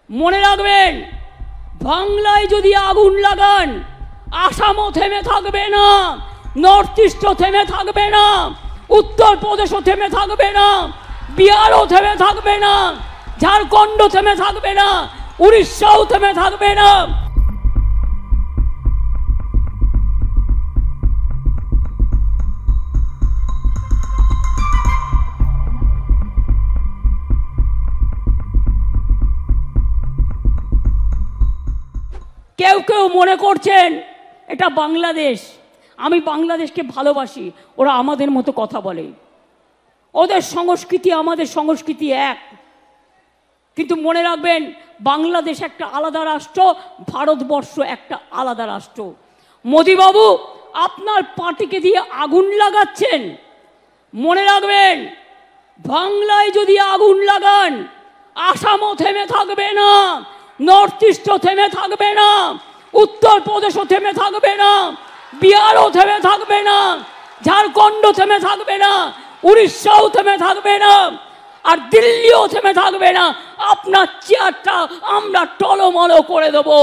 মনে রাখবেন, বাংলায় যদি আগুন লাগান আসামও থেমে থাকবে না, নর্থ ইস্টও থেমে থাকবে না, উত্তরপ্রদেশও থেমে থাকবে না, বিহারও থেমে থাকবে না, ঝাড়খণ্ড থেমে থাকবে না, উড়িষ্যাও থেমে থাকবে না। কেউ কেউ মনে করছেন এটা বাংলাদেশ, আমি বাংলাদেশকে ভালোবাসি, ওরা আমাদের মতো কথা বলে, ওদের সংস্কৃতি আমাদের সংস্কৃতি এক। কিন্তু মনে রাখবেন, বাংলাদেশ একটা আলাদা রাষ্ট্র, ভারতবর্ষ একটা আলাদা রাষ্ট্র। মোদিবাবু আপনার পার্টিকে দিয়ে আগুন লাগাচ্ছেন। মনে রাখবেন, বাংলায় যদি আগুন লাগান আসামও থেমে থাকবে না, নর্থ ইস্টও থেমে থাকবে না, উত্তরপ্রদেশও থেমে থাকবে না, বিহারও থেমে থাকবে না, ঝাড়খণ্ড থেমে থাকবে না, উড়িষ্যাও থেমে থাকবে না, আর দিল্লিও থেমে থাকবে না। আপনার চেয়ারটা আমরা টলমল করে দেবো।